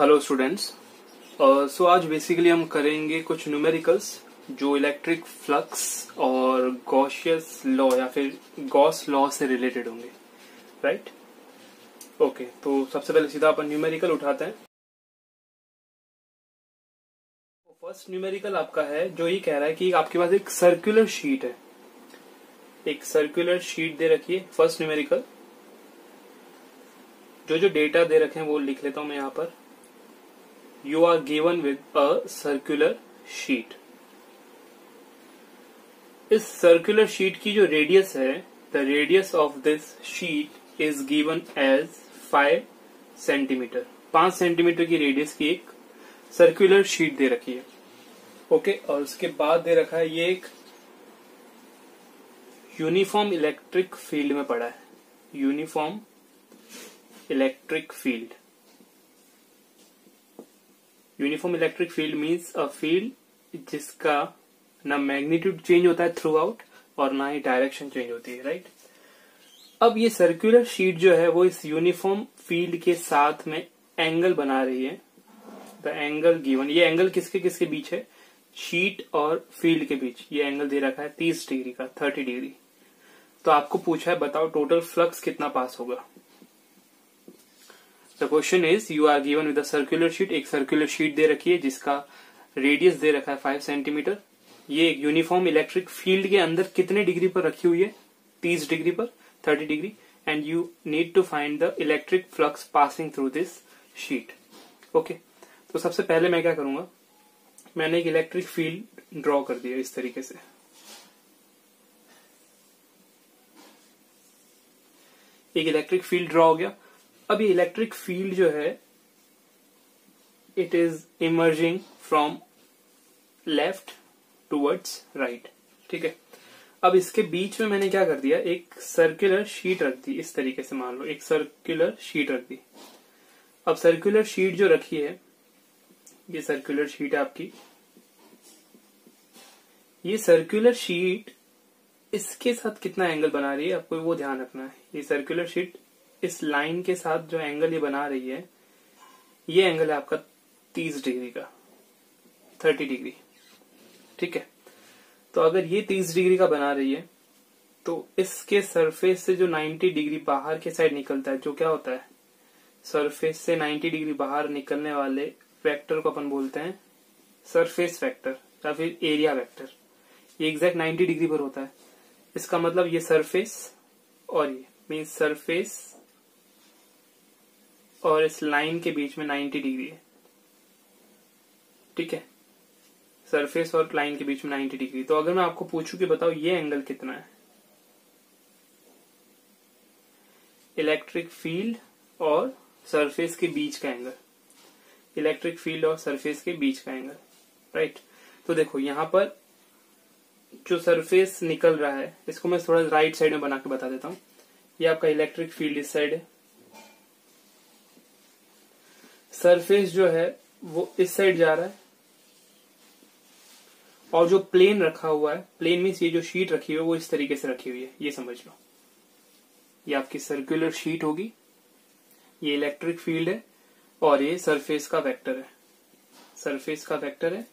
Hello students. सो आज basically हम करेंगे कुछ न्यूमेरिकल्स जो इलेक्ट्रिक फ्लक्स और गॉसियस लॉ या फिर गॉस लॉ से रिलेटेड होंगे, राइट? ओके, तो सबसे पहले सीधा अपन न्यूमेरिकल उठाते हैं। फर्स्ट न्यूमेरिकल आपका है जो ये कह रहा है कि आपके पास एक सर्कुलर शीट है, एक सर्कुलर शीट दे रखी है। फर्स्ट न्यूमेरिकल जो डेटा दे रखे हैं वो लिख लेता हूं मैं यहाँ पर। You are given with a circular sheet. इस सर्कुलर शीट की जो रेडियस है, the radius of this sheet is given as 5 centimetre. 5 centimetre की रेडियस की एक सर्कुलर शीट दे रखी है। ओके, और उसके बाद दे रखा है ये एक यूनिफॉर्म इलेक्ट्रिक फील्ड में पड़ा है। Uniform electric field. Uniform electric field means a field जिसका ना मैग्नीट्यूड चेंज होता है थ्रू आउट और ना ही डायरेक्शन चेंज होती है, राइट? अब ये सर्कुलर शीट जो है वो इस यूनिफॉर्म फील्ड के साथ में एंगल बना रही है। द एंगल गिवन, ये एंगल किसके किसके बीच है? शीट और फील्ड के बीच। ये एंगल दे रखा है 30 डिग्री का, 30 डिग्री। तो आपको पूछा है बताओ टोटल फ्लक्स कितना पास होगा। The question is you are given with a circular sheet। एक सर्कुलर शीट दे रखी है जिसका रेडियस दे रखा है 5 सेंटीमीटर। ये एक यूनिफॉर्म इलेक्ट्रिक फील्ड के अंदर कितने डिग्री पर रखी हुई है? 30 डिग्री पर, 30 degree. And you need to find the electric flux passing through this sheet. Okay, तो सबसे पहले मैं क्या करूंगा, मैंने एक इलेक्ट्रिक फील्ड ड्रॉ कर दिया इस तरीके से। एक इलेक्ट्रिक फील्ड ड्रॉ हो गया। अब ये इलेक्ट्रिक फील्ड जो है it is emerging from left towards right, ठीक है। अब इसके बीच में मैंने क्या कर दिया, एक सर्कुलर शीट रख दी इस तरीके से। मान लो एक सर्कुलर शीट रख दी। अब सर्कुलर शीट जो रखी है, ये सर्कुलर शीट है आपकी। ये सर्कुलर शीट इसके साथ कितना एंगल बना रही है आपको वो ध्यान रखना है। ये सर्कुलर शीट इस लाइन के साथ जो एंगल ये बना रही है, ये एंगल है आपका 30 डिग्री का, 30 डिग्री, ठीक है। तो अगर ये 30 डिग्री का बना रही है तो इसके सरफेस से जो 90 डिग्री बाहर के साइड निकलता है, जो क्या होता है, सरफेस से 90 डिग्री बाहर निकलने वाले वेक्टर को अपन बोलते हैं सरफेस वेक्टर या फिर एरिया वेक्टर। ये एग्जैक्ट 90 डिग्री पर होता है। इसका मतलब ये सरफेस और ये मीन्स सरफेस और इस लाइन के बीच में 90 डिग्री है, ठीक है। सरफेस और लाइन के बीच में 90 डिग्री। तो अगर मैं आपको पूछूं कि बताओ ये एंगल कितना है, इलेक्ट्रिक फील्ड और सरफेस के बीच का एंगल, इलेक्ट्रिक फील्ड और सरफेस के बीच का एंगल, राइट? तो देखो यहां पर जो सरफेस निकल रहा है, इसको मैं थोड़ा राइट साइड में बना के बता देता हूं। ये आपका इलेक्ट्रिक फील्ड इस साइड है, सरफेस जो है वो इस साइड जा रहा है, और जो प्लेन रखा हुआ है, प्लेन मीन्स ये जो शीट रखी हुई है वो इस तरीके से रखी हुई है। ये समझ लो, ये आपकी सर्कुलर शीट होगी, ये इलेक्ट्रिक फील्ड है और ये सरफेस का वेक्टर है। सरफेस का वेक्टर है,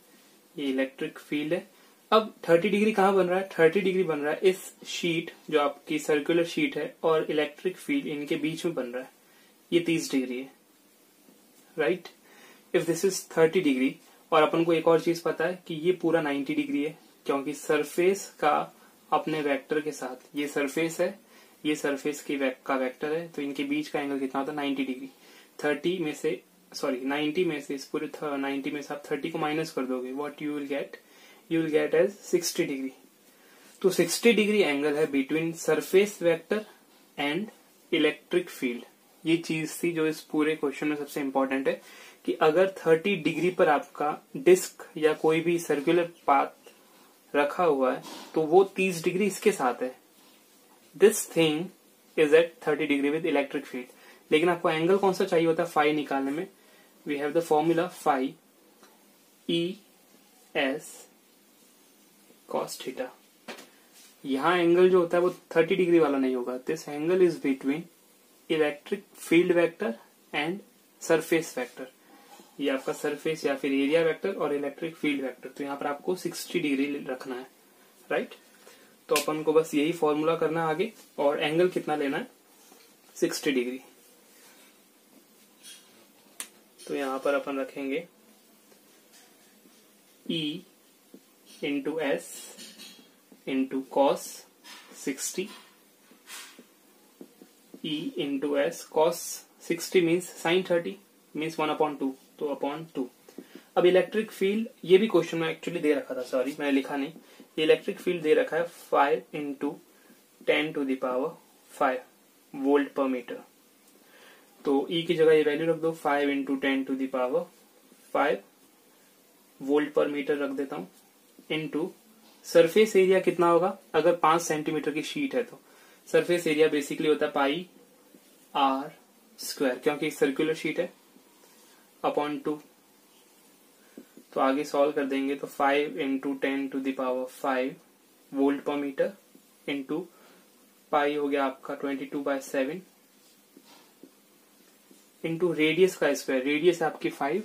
ये इलेक्ट्रिक फील्ड है। अब 30 डिग्री कहां बन रहा है? 30 डिग्री बन रहा है इस शीट जो आपकी सर्कुलर शीट है और इलेक्ट्रिक फील्ड, इनके बीच में बन रहा है। ये 30 डिग्री है, right? If this is 30 degree, और अपन को एक और चीज पता है कि ये पूरा 90 डिग्री है, क्योंकि सरफेस का अपने वेक्टर के साथ, ये सरफेस है, ये सरफेस की का वेक्टर है, तो इनके बीच का एंगल कितना होता है? 90 डिग्री। 90 में से इस पूरे 90 में से आप 30 को माइनस कर दोगे, what you will get as 60 degree. तो 60 डिग्री एंगल है between surface vector and electric field. ये चीज थी जो इस पूरे क्वेश्चन में सबसे इंपॉर्टेंट है कि अगर 30 डिग्री पर आपका डिस्क या कोई भी सर्कुलर पाथ रखा हुआ है तो वो 30 डिग्री इसके साथ है। This thing is at 30 degree with electric field. लेकिन आपको एंगल कौन सा चाहिए होता है फाई निकालने में? We have the formula phi E S cos theta. यहां एंगल जो होता है वो 30 डिग्री वाला नहीं होगा। This angle is between electric field vector and surface vector. ये आपका सरफेस या फिर एरिया वेक्टर और इलेक्ट्रिक फील्ड वेक्टर। तो यहाँ पर आपको 60 डिग्री रखना है, राइट। तो अपन को बस यही फॉर्मूला करना है आगे, और एंगल कितना लेना है, 60 डिग्री। तो यहाँ पर अपन रखेंगे E into S into cos 60, E into S cos 60 means sign 30 means 1/2, तो अपॉन 2। अब इलेक्ट्रिक फील्ड, ये भी क्वेश्चन में एक्चुअली दे रखा था, सॉरी मैंने लिखा नहीं, ये इलेक्ट्रिक फील्ड दे रखा है 5 इंटू 10⁵ वोल्ट पर मीटर। तो E की जगह ये वैल्यू रख दो 5 इंटू 10⁵ वोल्ट पर मीटर रख देता हूं, इंटू सरफेस एरिया कितना होगा, अगर 5 सेंटीमीटर की शीट है तो सरफेस एरिया बेसिकली होता है पाई आर स्क्वायर, क्योंकि सर्कुलर शीट है, अपॉन 2। तो आगे सॉल्व कर देंगे तो 5 इंटू 10⁵ वोल्ट पर मीटर इंटू पाई हो गया आपका 22/7 इंटू रेडियस का स्क्वायर, रेडियस आपकी 5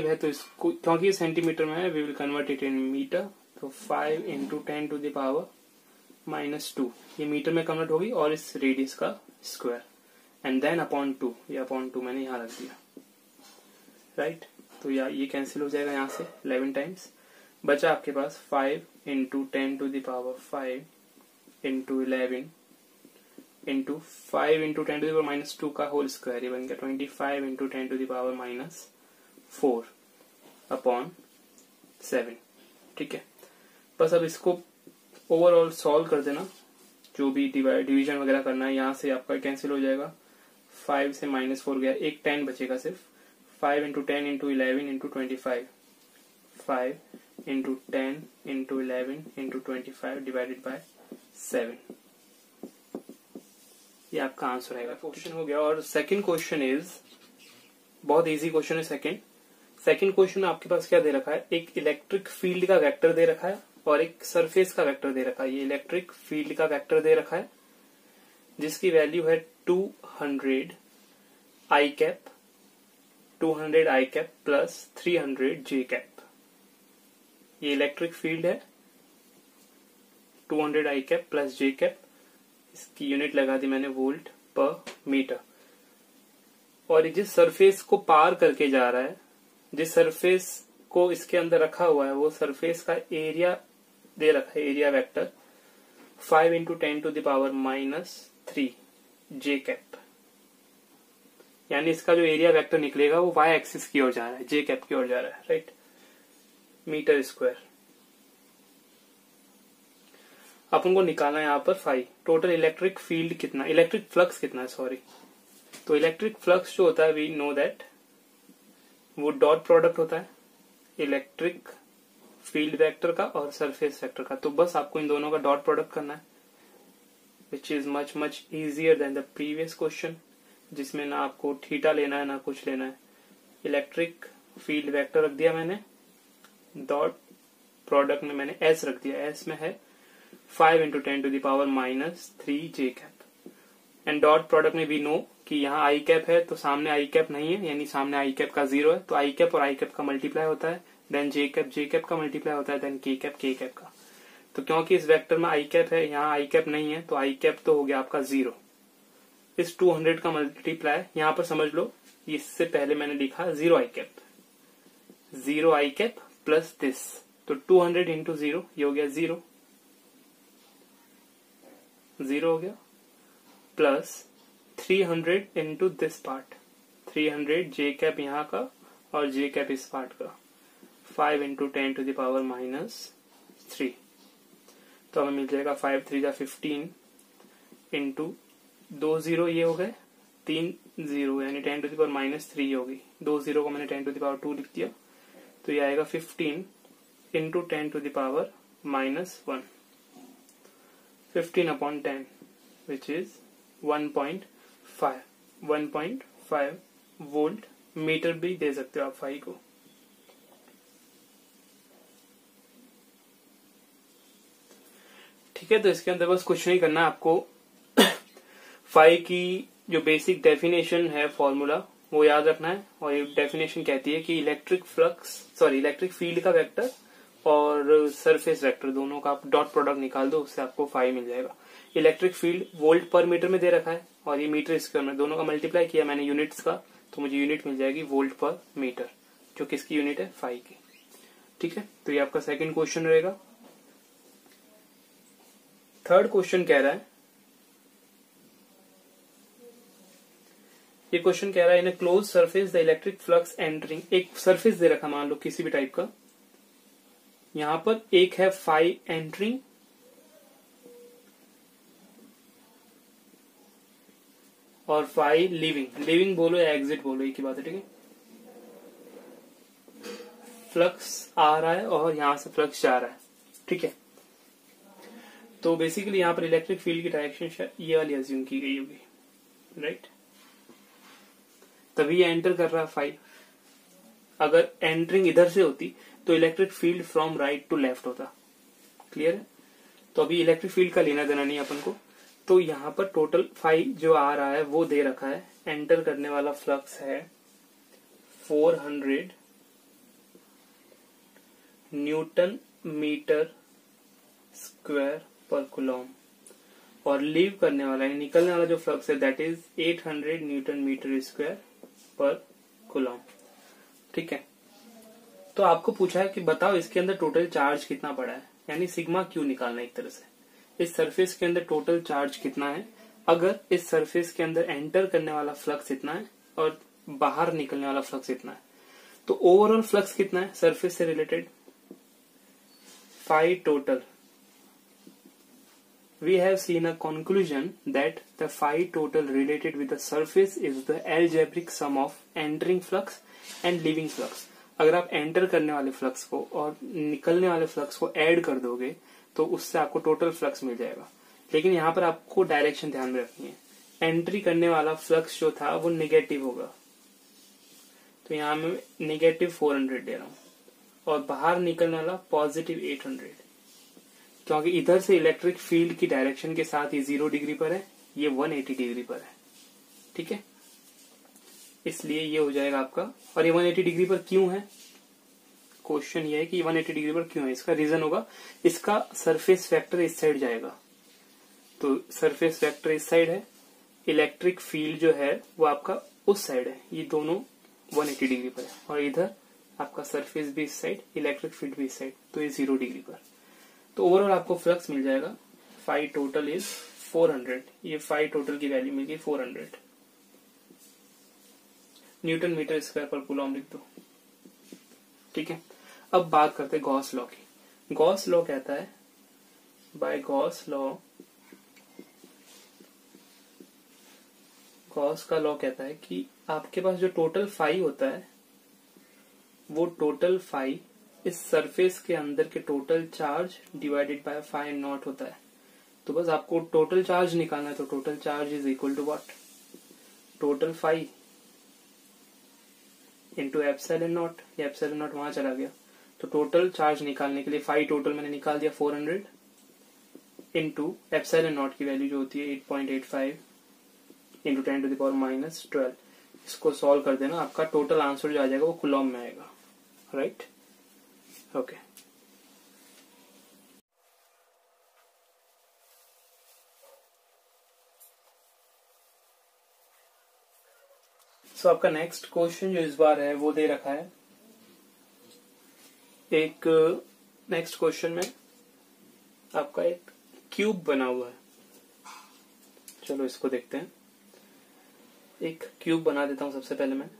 है, तो इसको क्योंकि सेंटीमीटर में है we will convert it in metre, तो 5 इंटू 10⁻², ये मीटर में कन्वर्ट होगी, और इस रेडियस का स्क्वायर, एंड देन अपॉन 2, ये अपॉन 2 मैंने यहाँ रख दिया, राइट। तो ये कैंसिल हो जाएगा यहाँ से 11 टाइम्स, बचा आपके पास 5 इंटू 10⁵ इंटू 11 इंटू 5 इंटू 10⁻² का होल स्क्वायर, ये बन गया 25 इंटू 10⁻4 अपॉन 7, ठीक है। बस अब इसको ओवरऑल सॉल्व कर देना, जो भी डिवीजन वगैरह करना है, यहाँ से आपका कैंसिल हो जाएगा, 5 से -4 गया, एक 10 बचेगा सिर्फ, 5 into 10 into 11 into 25, 5 into 10 into 11 into 25 divided by 7, ये आपका आंसर आएगा। क्वेश्चन हो गया। और सेकंड क्वेश्चन इज बहुत इजी क्वेश्चन है। सेकंड क्वेश्चन में आपके पास क्या दे रखा है, एक इलेक्ट्रिक फील्ड का वेक्टर दे रखा है और एक सरफेस का वेक्टर दे रखा है। ये इलेक्ट्रिक फील्ड का वेक्टर दे रखा है जिसकी वैल्यू है 200 आई कैप प्लस 300 जे कैप। ये इलेक्ट्रिक फील्ड है 200 आई कैप प्लस जे कैप, इसकी यूनिट लगा दी मैंने वोल्ट पर मीटर। और जिस सरफेस को पार करके जा रहा है, जिस सरफेस को इसके अंदर रखा हुआ है, वो सरफेस का एरिया दे रखा है, एरिया वेक्टर 5 इंटू 10⁻³ जे कैप। यानी इसका जो एरिया वेक्टर निकलेगा वो वाई एक्सिस की ओर जा रहा है, जे कैप की ओर जा रहा है, राइट, मीटर स्क्वायर। अपन को निकालना है यहाँ पर फाई। टोटल इलेक्ट्रिक फील्ड कितना, इलेक्ट्रिक फ्लक्स कितना है, सॉरी। तो इलेक्ट्रिक फ्लक्स जो होता है, वी नो दैट वो डॉट प्रोडक्ट होता है इलेक्ट्रिक फील्ड वेक्टर का और सरफेस वेक्टर का। तो बस आपको इन दोनों का डॉट प्रोडक्ट करना है, which is much easier than the previous question, जिसमें ना आपको थीटा लेना है ना कुछ लेना है। इलेक्ट्रिक फील्ड वेक्टर रख दिया मैंने, डॉट प्रोडक्ट में मैंने एस रख दिया, एस में है 5 into 10⁻³ J cap. And dot product में वी नो कि यहाँ आई कैप है तो सामने आई कैप नहीं है, यानी सामने आई कैप का 0 है, तो आई कैप और आई कैप का मल्टीप्लाई होता है, देन जे कैप का मल्टीप्लाई होता है, देन के कैप का। तो क्योंकि इस वेक्टर में आई कैप है, यहाँ आई कैप नहीं है, तो आई कैप तो हो गया आपका 0। इस 200 का मल्टीप्लाई यहाँ पर समझ लो, इससे पहले मैंने लिखा 0 आई कैप प्लस दिस, तो 200 इंटू 0, ये हो गया 0 हो गया, plus 300 into this part, 300 J cap यहाँ का और जे कैप इस पार्ट का, 5 इंटू 10⁻³ तो हमें मिल जाएगा 5 3 15 इंटू 2 0 ये हो गए, 3 0 यानी 10⁻³ हो गई, 2 0 को मैंने 10⁻² लिख दिया, तो ये आएगा 15 into 10⁻⁻1, 15/10 which is 1.5 volt meter भी दे सकते हो आप फाई को। ठीक है, तो इसके अंदर बस कुछ नहीं करना आपको। फाई की जो बेसिक डेफिनेशन है फॉर्मूला वो याद रखना है। और ये डेफिनेशन कहती है कि इलेक्ट्रिक फील्ड का वेक्टर और सरफेस वेक्टर दोनों का आप डॉट प्रोडक्ट निकाल दो, उससे आपको फाई मिल जाएगा। इलेक्ट्रिक फील्ड वोल्ट पर मीटर में दे रखा है और ये मीटर स्क्वायर में, दोनों का मल्टीप्लाई किया मैंने यूनिट्स का, तो मुझे यूनिट मिल जाएगी वोल्ट पर मीटर, जो किसकी यूनिट है, फाई की। ठीक है, तो ये आपका सेकंड क्वेश्चन रहेगा। थर्ड क्वेश्चन कह रहा है, ये क्वेश्चन कह रहा है in a close surface the electric flux entering, एक सरफेस दे रखा मान लो किसी भी टाइप का, यहां पर एक है फाई एंटरिंग और फाई लिविंग बोलो या एग्जिट बोलो, एक ही बात है। ठीक है, फ्लक्स आ रहा है और यहां से फ्लक्स जा रहा है। ठीक है, तो बेसिकली यहां पर इलेक्ट्रिक फील्ड की डायरेक्शन ये वाली अज्यूम की गई होगी, राइट। तभी ये एंटर कर रहा है फाई। अगर एंटरिंग इधर से होती तो electric field from right to left होता। क्लियर है, तो अभी इलेक्ट्रिक फील्ड का लेना देना नहीं अपन को। तो यहाँ पर टोटल फाई जो आ रहा है वो दे रखा है, एंटर करने वाला फ्लक्स है 400 न्यूटन मीटर स्क्वायर पर कूलम, और लीव करने वाला है, निकलने वाला जो फ्लक्स है that is 800 newton metre square पर कूलम। ठीक है, तो आपको पूछा है कि बताओ इसके अंदर टोटल चार्ज कितना पड़ा है, यानी सिग्मा क्यू निकालना है एक तरह से। इस सरफेस के अंदर टोटल चार्ज कितना है, अगर इस सरफेस के अंदर एंटर करने वाला फ्लक्स इतना है और बाहर निकलने वाला फ्लक्स इतना है, तो ओवरऑल फ्लक्स कितना है सरफेस से related, phi total. We have seen a conclusion that the phi total related with the surface is the algebraic sum of entering flux and leaving flux. अगर आप एंटर करने वाले फ्लक्स को और निकलने वाले फ्लक्स को ऐड कर दोगे तो उससे आपको टोटल फ्लक्स मिल जाएगा। लेकिन यहाँ पर आपको डायरेक्शन ध्यान में रखनी है। एंट्री करने वाला फ्लक्स जो था वो नेगेटिव होगा, तो यहाँ मैं नेगेटिव 400 दे रहा हूँ, और बाहर निकलने वाला पॉजिटिव 800, क्योंकि इधर से इलेक्ट्रिक फील्ड की डायरेक्शन के साथ ये 0 डिग्री पर है, ये 180 डिग्री पर है। ठीक है, इसलिए ये हो जाएगा आपका। और ये 180 डिग्री पर क्यों है, क्वेश्चन ये है कि 180 डिग्री पर क्यों है। इसका रीजन होगा, इसका सरफेस वेक्टर इस साइड जाएगा, तो सरफेस वेक्टर इस साइड है, इलेक्ट्रिक फील्ड जो है वो आपका उस साइड है, ये दोनों 180 डिग्री पर है, और इधर आपका सरफेस भी इस साइड, इलेक्ट्रिक फील्ड भी इस साइड, तो ये 0 डिग्री पर। तो ओवरऑल आपको फ्लक्स मिल जाएगा, फाई टोटल इज 400, ये फाई टोटल की वैल्यू मिल गई 400 न्यूटन मीटर स्क्वायर पर कूलम लिख दो। ठीक है, अब बात करते हैं गॉस लॉ की। गॉस लॉ कहता है, बाय गॉस लॉ, गॉस का लॉ कहता है कि आपके पास जो टोटल फाई होता है वो टोटल फाई इस सरफेस के अंदर के total charge divided by phi not होता है। तो बस आपको टोटल चार्ज निकालना है, तो total charge is equal to what, total phi into epsilon not, ये एप्सिलॉन नॉट वहां चला गया, तो टोटल चार्ज निकालने के लिए फाई टोटल मैंने निकाल दिया 400 इंटू एप्सिलॉन नॉट की वैल्यू जो होती है 8.85 इंटू 10⁻⁻12। इसको सॉल्व कर देना, आपका टोटल आंसर जो आ जाएगा वो कूलम में आएगा, राइट। ओके, सो आपका नेक्स्ट क्वेश्चन जो इस बार है वो दे रखा है, एक नेक्स्ट क्वेश्चन में आपका एक क्यूब बना हुआ है। चलो इसको देखते हैं, एक क्यूब बना देता हूं सबसे पहले मैं।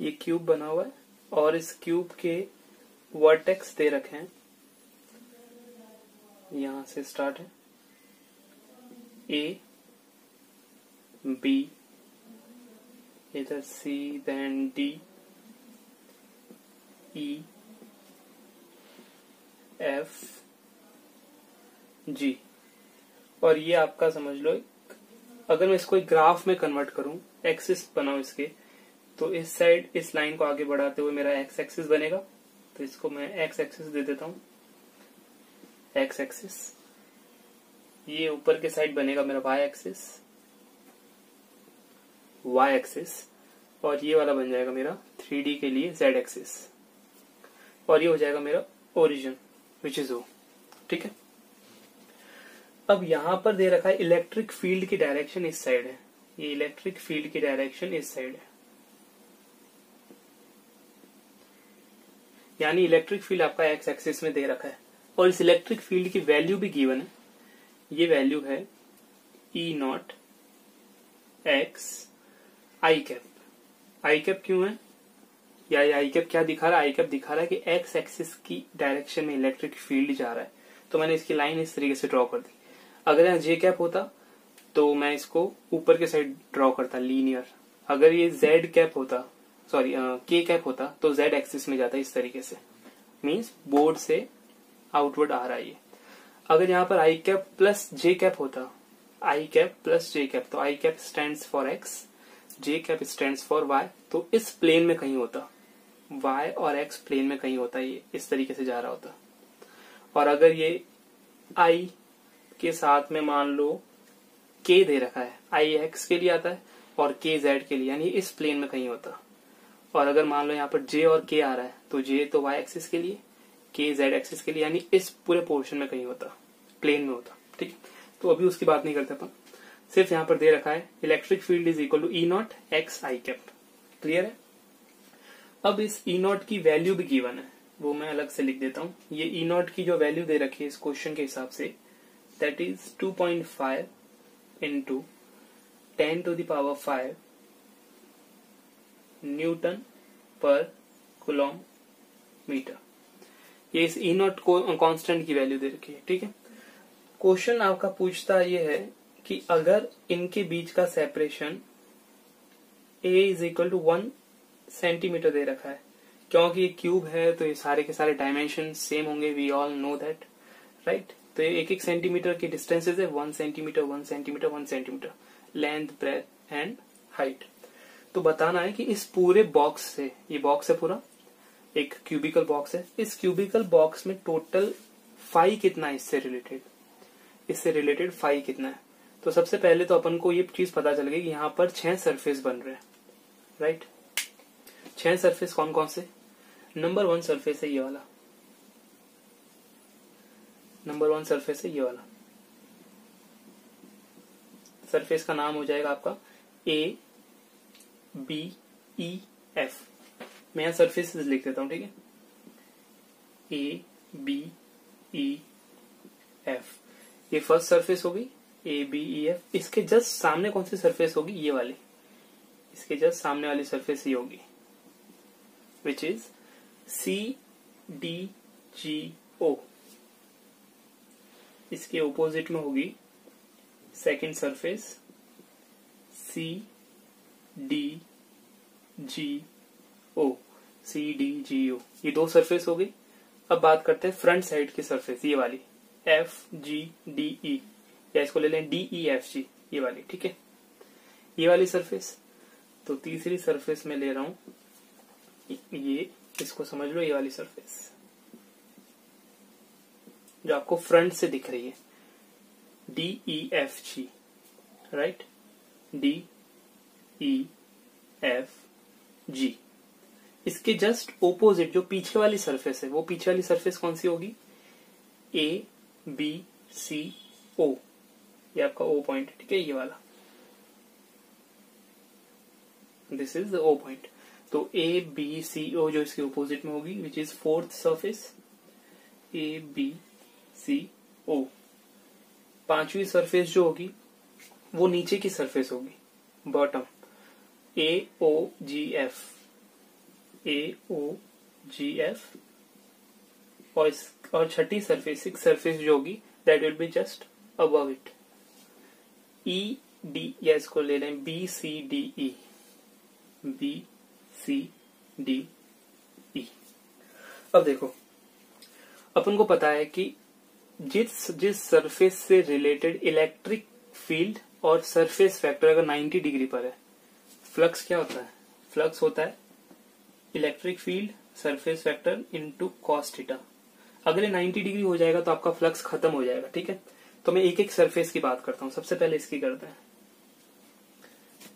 ये क्यूब बना हुआ है और इस क्यूब के वर्टेक्स दे रखे हैं, यहां से स्टार्ट है ए बी, इधर सी, देन डी, ई, एफ, जी। और ये आपका समझ लो, अगर मैं इसको एक ग्राफ में कन्वर्ट करूं, एक्सिस बनाऊं इसके, तो इस साइड इस लाइन को आगे बढ़ाते हुए मेरा एक्स एक्सिस बनेगा। तो इसको मैं एक्स एक्सिस दे देता हूं, एक्स एक्सिस। ये ऊपर के साइड बनेगा मेरा वाई एक्सिस, वाई एक्सिस। और ये वाला बन जाएगा मेरा 3D के लिए जेड एक्सिस। और ये हो जाएगा मेरा ओरिजिन विच इज ओ। ठीक है। अब यहां पर दे रखा है इलेक्ट्रिक फील्ड की डायरेक्शन इस साइड है, ये इलेक्ट्रिक फील्ड की डायरेक्शन इस साइड है, यानी इलेक्ट्रिक फील्ड आपका एक्स एक्सिस में दे रखा है। और इस इलेक्ट्रिक फील्ड की वैल्यू भी गिवन है, ये वैल्यू है E not X I cap. I cap क्यों है, या आई कैप क्या दिखा रहा है, आई कैप दिखा रहा है कि एक्स एक्सिस की डायरेक्शन में इलेक्ट्रिक फील्ड जा रहा है। तो मैंने इसकी लाइन इस तरीके से ड्रॉ कर दी। अगर यहाँ जे कैप होता तो मैं इसको ऊपर के साइड ड्रॉ करता लीनियर। अगर ये जेड कैप होता, सॉरी के कैप होता, तो जेड एक्सिस में जाता इस तरीके से, मीन्स बोर्ड से आउटवर्ड आ रहा है ये। अगर यहाँ पर I cap plus J cap होता, I cap plus J cap, तो I cap stands for X, J cap stands for Y, तो इस प्लेन में कहीं होता, वाई और एक्स प्लेन में कहीं होता, ये इस तरीके से जा रहा होता। और अगर ये आई के साथ में मान लो के दे रखा है, आई एक्स के लिए आता है और के जेड के लिए, यानी इस प्लेन में कहीं होता। और अगर मान लो यहाँ पर जे और के आ रहा है, तो जे तो वाई एक्सिस के लिए, के जेड एक्सिस के लिए, यानी इस पूरे पोर्शन में कहीं होता, प्लेन में होता। ठीक है। तो अभी उसकी बात नहीं करते अपन, सिर्फ यहाँ पर दे रखा है electric field is equal to E not X I cap. Clear है। अब इस ई नॉट की वैल्यू भी गिवन है, वो मैं अलग से लिख देता हूँ। ये ई नॉट की जो वैल्यू दे रखी है इस क्वेश्चन के हिसाब से, that is 2.5 into 10 to the power 5 Newton पर कूलॉम मीटर। ये इस ई नॉट को कांस्टेंट की वैल्यू दे रखी है। ठीक है। क्वेश्चन आपका पूछता ये है कि अगर इनके बीच का separation a is equal to 1 centimetre दे रखा है, क्योंकि ये क्यूब है तो ये सारे के सारे डायमेंशन सेम होंगे, we all know that, right. तो ये एक एक सेंटीमीटर की डिस्टेंसेज है, 1 centimetre 1 centimetre 1 centimetre, length breadth and height. तो बताना है कि इस पूरे बॉक्स से, ये बॉक्स है पूरा, एक क्यूबिकल बॉक्स है, इस क्यूबिकल बॉक्स में टोटल फाई कितना है, इससे रिलेटेड फाई कितना है। तो सबसे पहले तो अपन को ये चीज पता चल गई कि यहाँ पर 6 सरफेस बन रहे हैं, राइट। 6 सरफेस कौन कौन से, नंबर 1 सरफेस है ये वाला, नंबर 1 सरफेस है ये वाला। सरफेस का नाम हो जाएगा आपका ए बी ई एफ। मैं यहाँ सरफेस लिख देता हूं, ठीक है। ए बी ई एफ, ये फर्स्ट सरफेस होगी ए बी ई एफ। इसके जस्ट सामने कौन सी सरफेस होगी, ये वाली, इसके जस्ट सामने वाली सरफेस ये होगी, which is C D G ओ। इसके ओपोजिट में होगी second surface C D G O, C D G O. ये 2 सरफेस हो गई। अब बात करते हैं फ्रंट साइड की सरफेस, ये वाली एफ जी डी ई, या इसको ले लें डी ई एफ जी, ये वाली, ठीक है, ये वाली सरफेस। तो तीसरी सरफेस में ले रहा हूं ये, इसको समझ लो, ये वाली सरफेस जो आपको फ्रंट से दिख रही है, D E F G, right, D E F G. इसके जस्ट ओपोजिट जो पीछे वाली सरफेस है, वो पीछे वाली सरफेस कौन सी होगी, ए बी सी ओ, ये आपका ओ पॉइंट, ठीक है, ये वाला, this is the O point. तो ए बी सी ओ जो इसके ओपोजिट में होगी, which is fourth surface, A B C O. पांचवी सरफेस जो होगी वो नीचे की सरफेस होगी, bottom, A O G F, A O G F. और छठी सरफेस, सिक्स सरफेस जो होगी, that will be just above it, E D, या इसको ले लें B C D E, B C D E. अब देखो, अपन को पता है कि जिस सरफेस से रिलेटेड इलेक्ट्रिक फील्ड और सरफेस फैक्टर अगर 90 डिग्री पर है, फ्लक्स क्या होता है? फ्लक्स होता है electric field surface factor into cos theta. अगर ये 90 डिग्री हो जाएगा तो आपका फ्लक्स खत्म हो जाएगा। ठीक है, तो मैं एक एक सरफेस की बात करता हूँ। सबसे पहले इसकी करते हैं,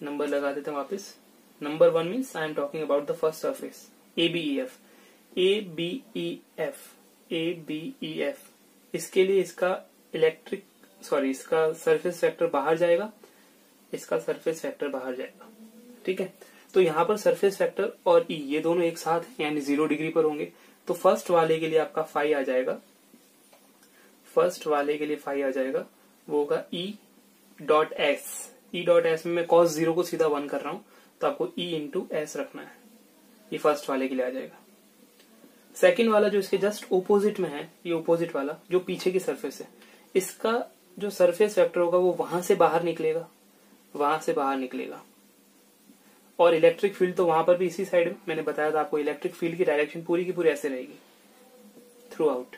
नंबर लगा देते हैं वापस। Number 1 means I am talking about the first surface ABEF। ABEF इसके लिए इसका इसका सरफेस फैक्टर बाहर जाएगा, इसका सरफेस फैक्टर बाहर जाएगा। ठीक है, तो यहाँ पर सरफेस फैक्टर और E ये दोनों एक साथ यानी 0 डिग्री पर होंगे। तो फर्स्ट वाले के लिए आपका फाई आ जाएगा, फर्स्ट वाले के लिए फाई आ जाएगा, वो होगा E.S। E.S में मैं cos 0 को सीधा 1 कर रहा हूं, तो आपको E/S रखना है। ये फर्स्ट वाले के लिए आ जाएगा। सेकंड वाला जो इसके जस्ट ओपोजिट में है, ये ओपोजिट वाला जो पीछे की सरफेस है, इसका जो सरफेस वेक्टर होगा वो वहां से बाहर निकलेगा, वहां से बाहर निकलेगा। और इलेक्ट्रिक फील्ड तो वहां पर भी इसी साइड में, मैंने बताया था आपको, इलेक्ट्रिक फील्ड की डायरेक्शन पूरी की पूरी ऐसे रहेगी थ्रू आउट,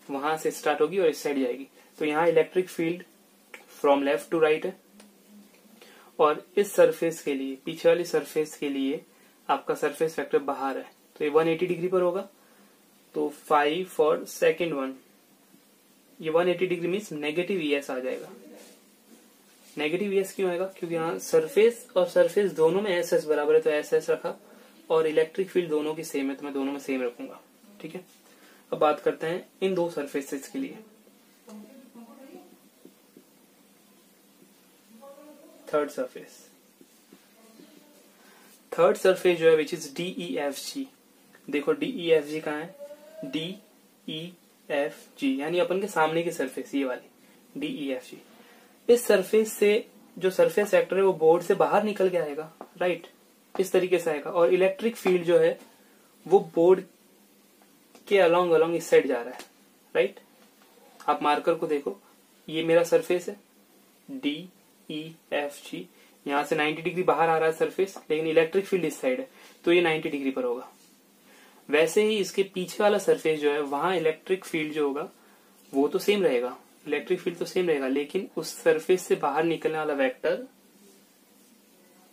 वहां से स्टार्ट होगी और इस साइड जाएगी। तो यहाँ electric field from left to right है, और इस सरफेस के लिए, पीछे वाली सरफेस के लिए आपका सरफेस वेक्टर बाहर है, तो ये 180 डिग्री पर होगा। तो 5 फॉर सेकेंड वन, ये 180 डिग्री मीन्स नेगेटिव ES आ जाएगा। नेगेटिव ES क्यों आएगा? क्योंकि यहाँ सरफेस और सरफेस दोनों में SS बराबर है, तो SS रखा, और इलेक्ट्रिक फील्ड दोनों की सेम है, तो मैं दोनों में सेम रखूंगा। ठीक है, अब बात करते हैं इन दो सरफेसेस के लिए। थर्ड सरफेस जो है विच इज DEFG। देखो DEFG कहाँ है? DEFG यानी अपन के सामने की सरफेस, ये वाली DEFG। इस सरफेस से जो सरफेस वेक्टर है वो बोर्ड से बाहर निकल के आएगा, राइट, इस तरीके से आएगा। और इलेक्ट्रिक फील्ड जो है वो बोर्ड के अलोंग इस साइड जा रहा है, राइट। आप मार्कर को देखो, ये मेरा सरफेस है DEFG, यहां से 90 डिग्री बाहर आ रहा है सरफेस, लेकिन इलेक्ट्रिक फील्ड इस साइड है, तो ये 90 डिग्री पर होगा। वैसे ही इसके पीछे वाला सरफेस जो है, वहां इलेक्ट्रिक फील्ड जो होगा वो तो सेम रहेगा, इलेक्ट्रिक फील्ड तो सेम रहेगा, लेकिन उस सरफेस से बाहर निकलने वाला वेक्टर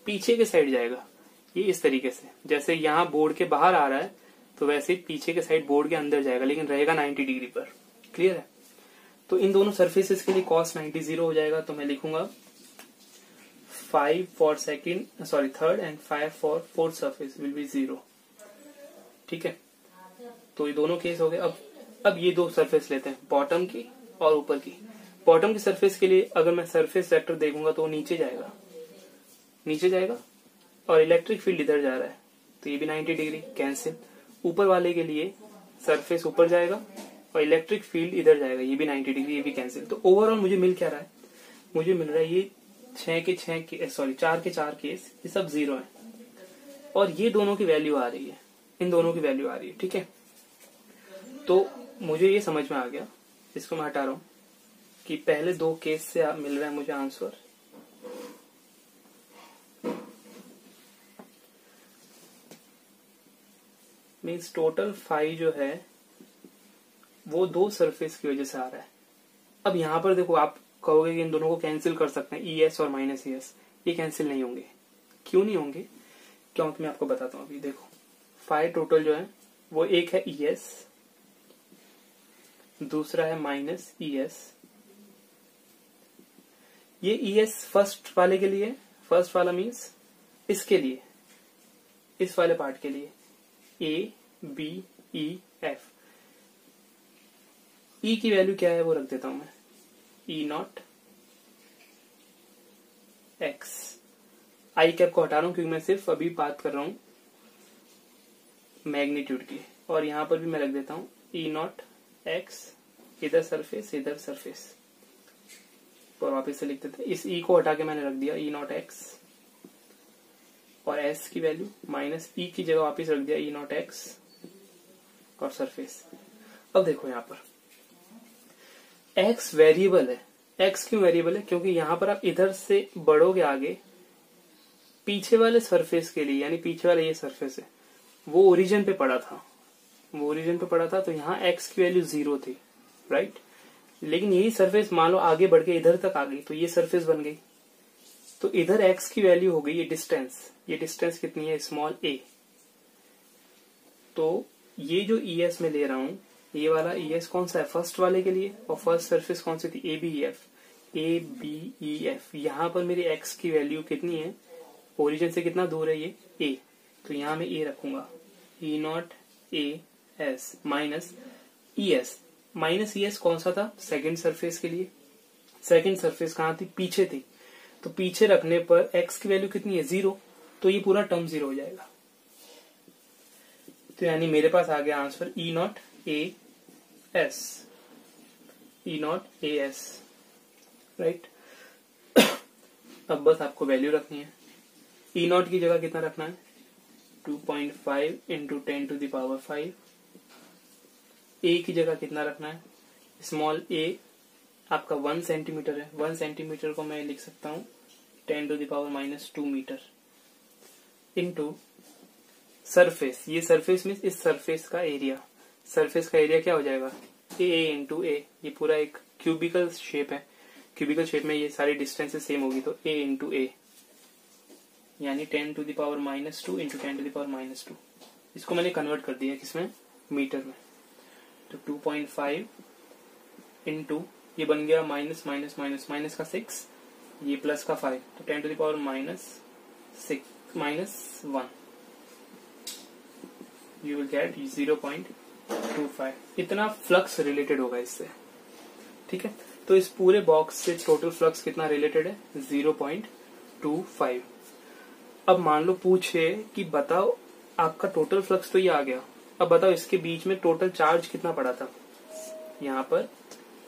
पीछे के साइड जाएगा। ये इस तरीके से, जैसे यहाँ बोर्ड के बाहर आ रहा है, तो वैसे पीछे के साइड बोर्ड के अंदर जाएगा, लेकिन रहेगा 90 डिग्री पर। क्लियर है? तो इन दोनों सरफेसेस के लिए cos 90 0 हो जाएगा। तो मैं लिखूंगा 5 for third and 5 for fourth surface will be 0। ठीक है, तो ये दोनों केस हो गए। अब ये दो सरफेस लेते हैं, बॉटम की और ऊपर की। बॉटम की सरफेस के लिए अगर मैं सरफेस वेक्टर देखूंगा तो वो नीचे जाएगा, और इलेक्ट्रिक फील्ड इधर जा रहा है, तो ये भी 90 डिग्री कैंसिल। ऊपर वाले के लिए सरफेस ऊपर जाएगा और इलेक्ट्रिक फील्ड इधर जाएगा, ये भी 90 डिग्री, ये भी कैंसिल। तो ओवरऑल मुझे मिल क्या रहा है? मुझे मिल रहा है ये 4 के 4 केस, ये सब 0 है, और ये दोनों की वैल्यू आ रही है, इन दोनों की वैल्यू आ रही है। ठीक है, तो मुझे ये समझ में आ गया, इसको मैं हटा रहा हूं, कि पहले दो केस से मिल रहा है मुझे आंसर। मीन्स टोटल 5 जो है वो दो सरफेस की वजह से आ रहा है। अब यहां पर देखो, आप कहोगे कि इन दोनों को कैंसिल कर सकते हैं, ES और -ES, ये कैंसिल नहीं होंगे। क्यों नहीं होंगे? क्योंकि मैं आपको बताता हूं। अभी देखो 5 टोटल जो है वो एक है ES, दूसरा है -ES। ये ES फर्स्ट वाले के लिए, फर्स्ट वाला मीन्स इसके लिए, इस वाले पार्ट के लिए ABEF। E की वैल्यू क्या है वो रख देता हूं मैं, E0 X। आई कैप को हटा रहा हूं क्योंकि मैं सिर्फ अभी बात कर रहा हूं मैग्नीट्यूड की, और यहां पर भी मैं रख देता हूं E0 X, इधर सरफेस इधर सरफेस, और वापस से लिख देते हैं। इस E को हटा के मैंने रख दिया E0 X, और S की वैल्यू -E की जगह वापस रख दिया E0 X और सरफेस। अब देखो यहां पर X वेरिएबल है। X क्यों वेरिएबल है? क्योंकि यहां पर आप इधर से बढ़ोगे आगे, पीछे वाले सरफेस के लिए, यानी पीछे वाला ये सरफेस है, वो ओरिजिन पे पड़ा था, तो यहाँ X की वैल्यू 0 थी, राइट। लेकिन यही सरफेस मान लो आगे बढ़ के इधर तक आ गई तो ये सरफेस बन गई, तो इधर x की वैल्यू हो गई ये डिस्टेंस कितनी है, स्मॉल a। तो ये जो ES में ले रहा हूं, ये वाला ES कौन सा है, फर्स्ट वाले के लिए, और फर्स्ट सरफेस कौन सी थी, ABEF। यहाँ पर मेरी x की वैल्यू कितनी है, ओरिजिन से कितना दूर है ये a, तो यहाँ मैं a रखूंगा, E0 AS माइनस ES कौन सा था, सेकेंड सरफेस के लिए। सेकेंड सरफेस कहाँ थी, पीछे थी, तो पीछे रखने पर x की वैल्यू कितनी है, 0, तो ये पूरा टर्म 0 हो जाएगा। तो यानी मेरे पास आ गया आंसर E0 AS, राइट। अब बस आपको वैल्यू रखनी है। E0 की जगह कितना रखना है, 2.5 इंटू 10⁵। A की जगह कितना रखना है, स्मॉल a आपका 1 सेंटीमीटर है, 1 सेंटीमीटर को मैं लिख सकता हूँ 10⁻² मीटर, इंटू सरफेस, ये सरफेस मीन्स इस सरफेस का एरिया, सरफेस का एरिया क्या हो जाएगा, a इंटू a, ये पूरा एक क्यूबिकल शेप है, क्यूबिकल शेप में ये सारी डिस्टेंसेस सेम होगी, तो a इंटू a यानी 10⁻² इंटू 10⁻²। इसको मैंने कन्वर्ट कर दिया किसमें, मीटर में, तो 2.5 इंटू ये बन गया माइनस का 6, ये प्लस का 5, तो 10⁻⁻1 यू विल गेट 0.25। इतना फ्लक्स रिलेटेड होगा इससे, ठीक है। तो इस पूरे बॉक्स से टोटल फ्लक्स कितना रिलेटेड है, 0.25। अब मान लो पूछे कि बताओ आपका टोटल फ्लक्स तो ये आ गया, अब बताओ इसके बीच में टोटल चार्ज कितना पड़ा था, यहाँ पर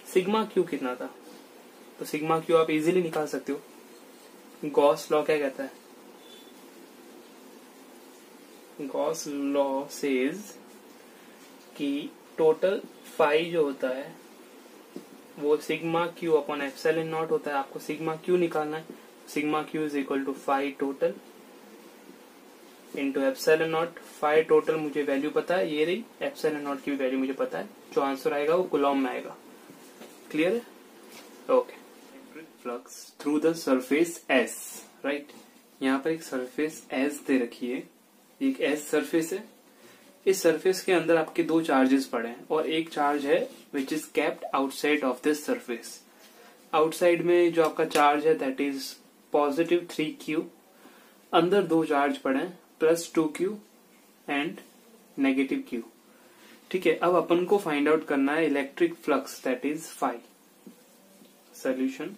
सिग्मा क्यू कितना था। तो सिग्मा क्यू आप इजीली निकाल सकते हो, गॉस लॉ क्या कहता है, गॉस लॉ सेज कि टोटल फाई जो होता है वो sigma Q upon epsilon not होता है। आपको सिग्मा क्यू निकालना है, sigma Q is equal to phi total into epsilon not. Phi total मुझे वैल्यू पता है, ये रही, एप्सिलॉन नॉट की वैल्यू मुझे पता है, जो आंसर आएगा वो कूलॉम में आएगा। क्लियर है, okay. Electric flux through the surface S, right. यहाँ पर एक सरफेस S दे रखी है, एक S सरफेस है, इस सरफेस के अंदर आपके दो चार्जेस पड़े हैं और एक चार्ज है which is kept outside of this surface. Outside में जो आपका चार्ज है दैट इज पॉजिटिव 3Q, अंदर दो चार्ज पड़े हैं plus 2Q and negative Q, ठीक है। अब अपन को फाइंड आउट करना है electric flux that is phi. Solution,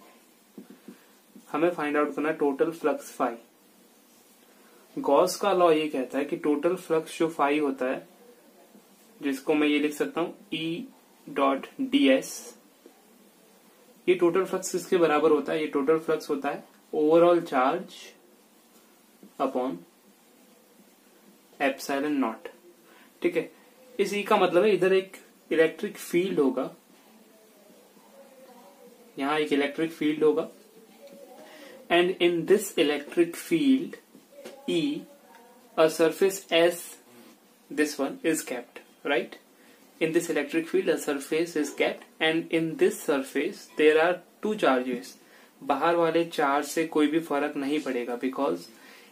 हमें फाइंड आउट करना है टोटल फ्लक्स फाई। गॉस का लॉ ये कहता है कि टोटल फ्लक्स जो फाई होता है, जिसको मैं ये लिख सकता हूं E.ds, ये टोटल फ्लक्स किसके बराबर होता है, ये टोटल फ्लक्स होता है overall charge upon epsilon not, ठीक है। इस E का मतलब है इधर एक इलेक्ट्रिक फील्ड होगा, यहां एक इलेक्ट्रिक फील्ड होगा, and in this electric field E, a surface S, this one is kept, right? In this electric field, a surface is kept, and in this surface there are two charges. बाहर वाले charge से कोई भी फर्क नहीं पड़ेगा, because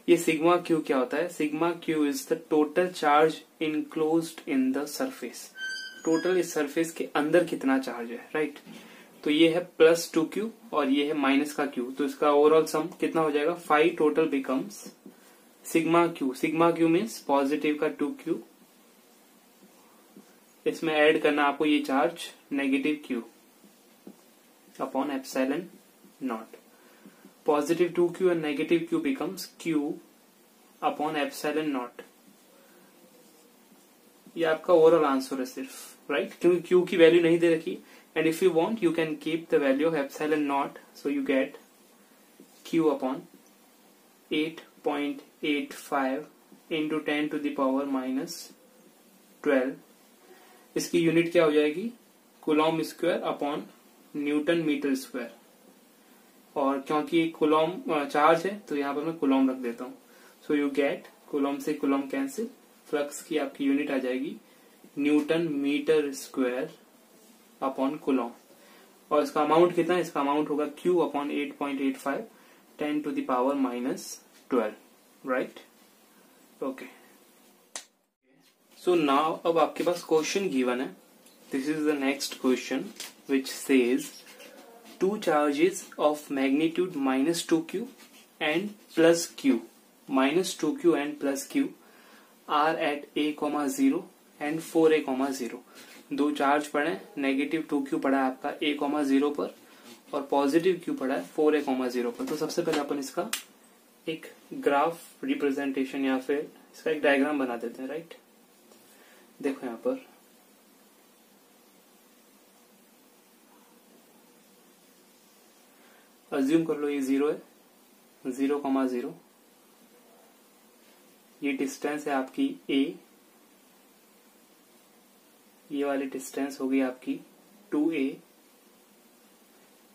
ये sigma Q क्या होता है, sigma Q is the total charge enclosed in the surface. Total इस सरफेस के अंदर कितना चार्ज है, राइट। तो ये है प्लस 2Q और ये है माइनस का Q, तो इसका ओवरऑल सम कितना हो जाएगा, phi total becomes sigma Q. Sigma Q means positive का 2Q, इसमें ऐड करना आपको ये charge negative Q upon epsilon not. Positive 2Q and negative Q becomes Q upon epsilon not. ये आपका ओवरऑल आंसर है सिर्फ, राइट, क्योंकि Q की वैल्यू नहीं दे रखी, and if you want you can keep the value of epsilon not, so you get Q upon 8.85 into 10⁻⁻12। इसकी यूनिट क्या हो जाएगी, coulomb square upon newton metre square, और क्योंकि कूलॉम चार्ज है तो यहाँ पर मैं कूलॉम रख देता हूँ। सो यू गेट कूलॉम से कूलॉम कैंसिल, फ्लक्स की आपकी यूनिट आ जाएगी newton metre square upon coulomb. और इसका अमाउंट कितना है, इसका अमाउंट होगा Q upon 8.85 10 to the power -12, right. Okay, so now अब आपके पास क्वेश्चन गिवन है। This is the next question which says two charges of magnitude -2Q and +Q, -2Q and +Q are at A,0 and 4A,0। दो charge पड़े, -2Q पड़ा है आपका A,0 पर और +Q पड़ा है 4A,0 पर। तो सबसे पहले अपन इसका एक ग्राफ रिप्रेजेंटेशन या फिर इसका एक डायग्राम बना देते हैं, राइट। देखो यहां पर अज्यूम कर लो ये 0 है, 0,0। ये डिस्टेंस है आपकी A, ये वाली डिस्टेंस होगी आपकी 2A,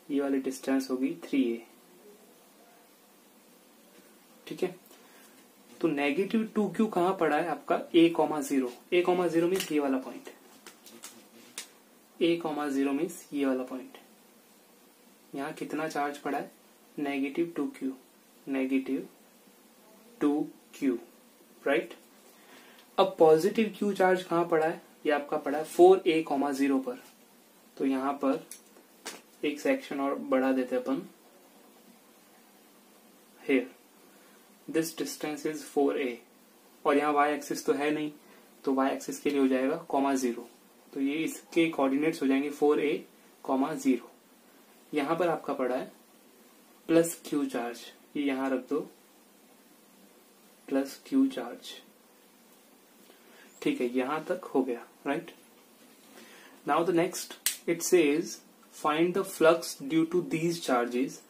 ये वाली डिस्टेंस होगी 3A, ठीक है। तो -2Q कहां पड़ा है आपका A,0। A,0 मीन्स ये वाला पॉइंट, A,0 मीन्स ये वाला पॉइंट। यहां कितना चार्ज पड़ा है, -2Q, -2Q, राइट। अब +Q चार्ज कहां पड़ा है, ये आपका पड़ा है 4A,0 पर। तो यहां पर एक सेक्शन और बढ़ा देते अपन, here this distance is 4A और यहाँ y एक्सिस तो है नहीं, तो y एक्सिस के लिए हो जाएगा ,0। तो ये इसके कोऑर्डिनेट्स हो जाएंगे 4A,0। यहां पर आपका पड़ा है +Q चार्ज, ये यहां रख दो, +Q चार्ज, ठीक है। यहां तक हो गया, right. Now the next it says find the flux due to these charges.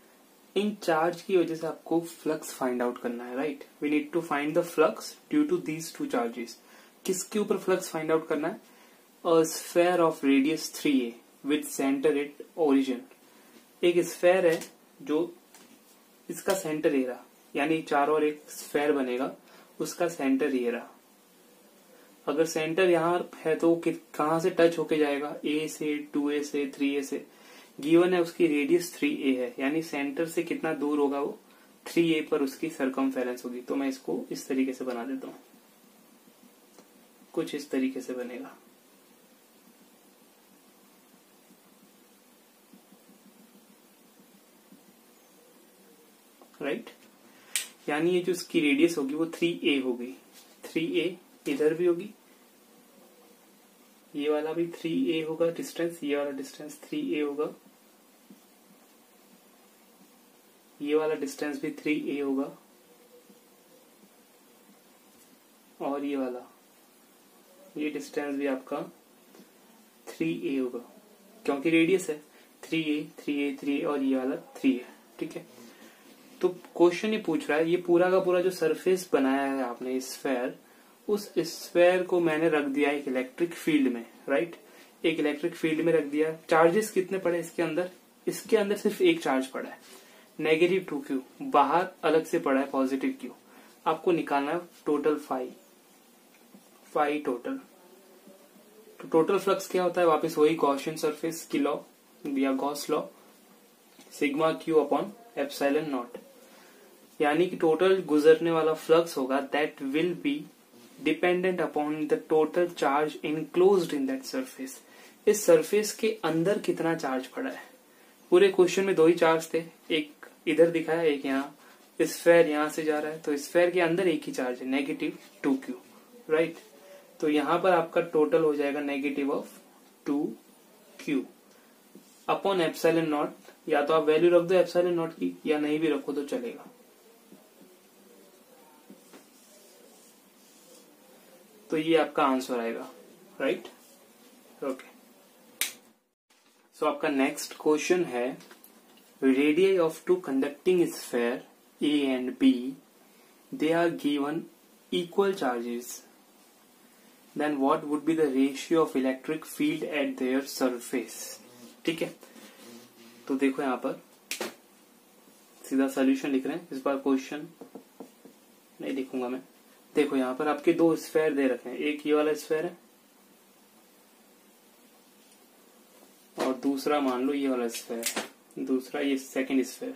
इन चार्ज की वजह से आपको फ्लक्स फाइंड आउट करना है, right. We need to find the flux due to these two charges. किसके ऊपर फ्लक्स फाइंड आउट करना है, a sphere of radius 3A with centre at origin. एक स्फेयर है जो इसका सेंटर ये रहा, यानी चारों ओर एक स्फेयर बनेगा, उसका सेंटर ये रहा। अगर सेंटर यहाँ है तो कहां से टच होके जाएगा, A से, 2A से, 3A से। गिवन है उसकी रेडियस 3A है, यानी सेंटर से कितना दूर होगा वो, 3A पर उसकी सरकमफेरेंस होगी। तो मैं इसको इस तरीके से बना देता हूं, कुछ इस तरीके से बनेगा, राइट। यानी ये जो इसकी रेडियस होगी वो 3A होगी, 3A इधर भी होगी, ये वाला भी 3A होगा डिस्टेंस, ये वाला डिस्टेंस 3A होगा, ये वाला डिस्टेंस भी 3A होगा, और ये वाला, ये डिस्टेंस भी आपका 3A होगा, क्योंकि रेडियस है 3A 3A 3A और ये वाला 3 है, ठीक है। तो क्वेश्चन ये पूछ रहा है, ये पूरा का पूरा जो सरफेस बनाया है आपने स्फेयर, उस स्फेयर को मैंने रख दिया एक इलेक्ट्रिक फील्ड में, राइट। एक इलेक्ट्रिक फील्ड में रख दिया। चार्जेस कितने पड़े इसके अंदर, इसके अंदर सिर्फ एक चार्ज पड़ा है, -2Q। बाहर अलग से पड़ा है +Q। आपको निकालना है टोटल फाई टोटल। तो टोटल फ्लक्स क्या होता है, वापस वही गॉसियन सरफेस की लॉ या Gauss law, sigma Q upon epsilon not. यानी कि टोटल गुजरने वाला फ्लक्स होगा that will be dependent upon the total charge enclosed in that surface. इस सरफेस के अंदर कितना चार्ज पड़ा है। पूरे क्वेश्चन में 2 ही चार्ज थे, एक इधर दिखाया, एक यहाँ। स्फेयर यहाँ से जा रहा है, तो स्फेयर के अंदर एक ही चार्ज है, -2Q, राइट। तो यहाँ पर आपका टोटल हो जाएगा -2Q अपॉन एप्सिलॉन नॉट। या तो आप वैल्यू रख दो एप्सिलॉन नॉट की, या नहीं भी रखो तो चलेगा। तो ये आपका आंसर आएगा, राइट। ओके, सो आपका नेक्स्ट क्वेश्चन है, radius of two conducting sphere A and B, they are given equal charges, then what would be the ratio of electric field at their surface। ठीक है, तो देखो यहां पर सीधा सॉल्यूशन लिख रहे हैं, इस बार क्वेश्चन नहीं लिखूंगा मैं। देखो यहां पर आपके 2 स्फेयर दे रखे हैं, एक ये वाला स्फेयर है और और दूसरा मान लो ये वाला स्फेयर, दूसरा ये सेकंड स्फेयर,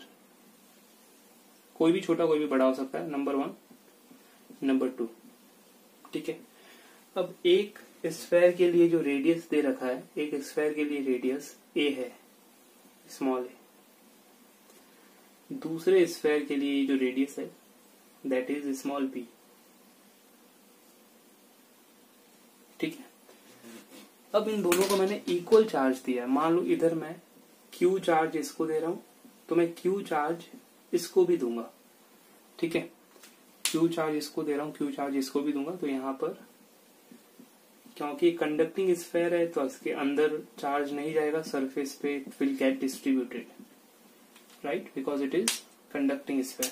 कोई भी छोटा कोई भी बड़ा हो सकता है, नंबर 1 नंबर 2, ठीक है। अब एक स्फेयर के लिए जो रेडियस दे रखा है, एक स्फेयर के लिए रेडियस a है, स्मॉल a, दूसरे स्फेयर के लिए जो रेडियस है दैट इज स्मॉल b, ठीक है। अब इन दोनों को मैंने इक्वल चार्ज दिया है। मान लो इधर मैं q चार्ज इसको दे रहा हूं तो मैं q चार्ज इसको भी दूंगा, ठीक है। q चार्ज इसको दे रहा हूं, q चार्ज इसको भी दूंगा, तो यहां पर क्योंकि कंडक्टिंग स्फेयर है तो इसके अंदर चार्ज नहीं जाएगा, सरफेस पे it will get distributed, right, because it is conducting sphere.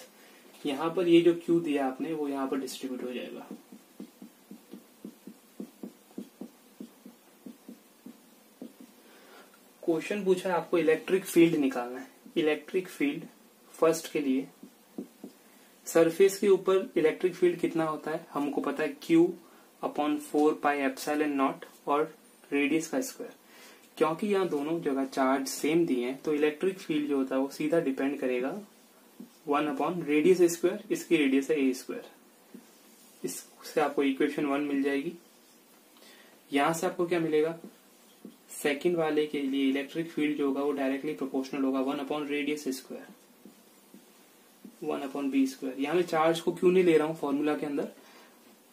यहां पर ये जो q दिया आपने वो यहां पर डिस्ट्रीब्यूट हो जाएगा। क्वेश्चन पूछा है आपको इलेक्ट्रिक फील्ड निकालना है। इलेक्ट्रिक फील्ड फर्स्ट के लिए सरफेस के ऊपर इलेक्ट्रिक फील्ड कितना होता है हमको पता है, Q/4πε0 और रेडियस का स्क्वायर। क्योंकि यहाँ दोनों जगह चार्ज सेम दिए हैं तो इलेक्ट्रिक फील्ड जो होता है वो सीधा डिपेंड करेगा 1/रेडियस स्क्वायर, इसकी रेडियस है a²। इससे आपको इक्वेशन 1 मिल जाएगी। यहां से आपको क्या मिलेगा, सेकंड वाले के लिए इलेक्ट्रिक फील्ड जो होगा वो डायरेक्टली प्रोपोर्शनल होगा 1/रेडियस स्क्वायर 1/b²। यहाँ मैं चार्ज को क्यों नहीं ले रहा हूँ फॉर्मूला के अंदर,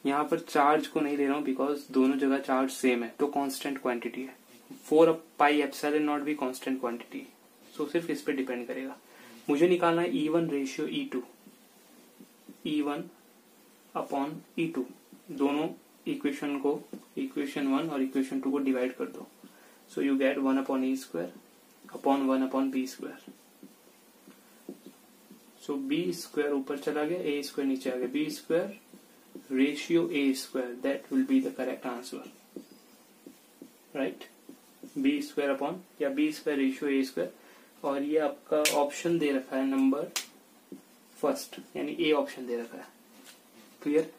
यहाँ पर चार्ज को नहीं ले रहा हूँ बिकॉज दोनों जगह चार्ज सेम है तो कांस्टेंट क्वांटिटी है। 4πε0 भी कांस्टेंट क्वांटिटी है, सो सिर्फ इस पे डिपेंड करेगा। मुझे निकालना है E1 रेशियो E2, E1/E2। दोनों इक्वेशन को, इक्वेशन 1 और इक्वेशन 2 को डिवाइड कर दो, सो you gate 1/E²/1/b²। So b² ऊपर चला गया, a² नीचे आ गया, b² ratio a², that will be the correct answer, right. b² या b² रेशियो a²। और ये आपका ऑप्शन दे रखा है नंबर फर्स्ट, यानी ए ऑप्शन दे रखा है, क्लियर।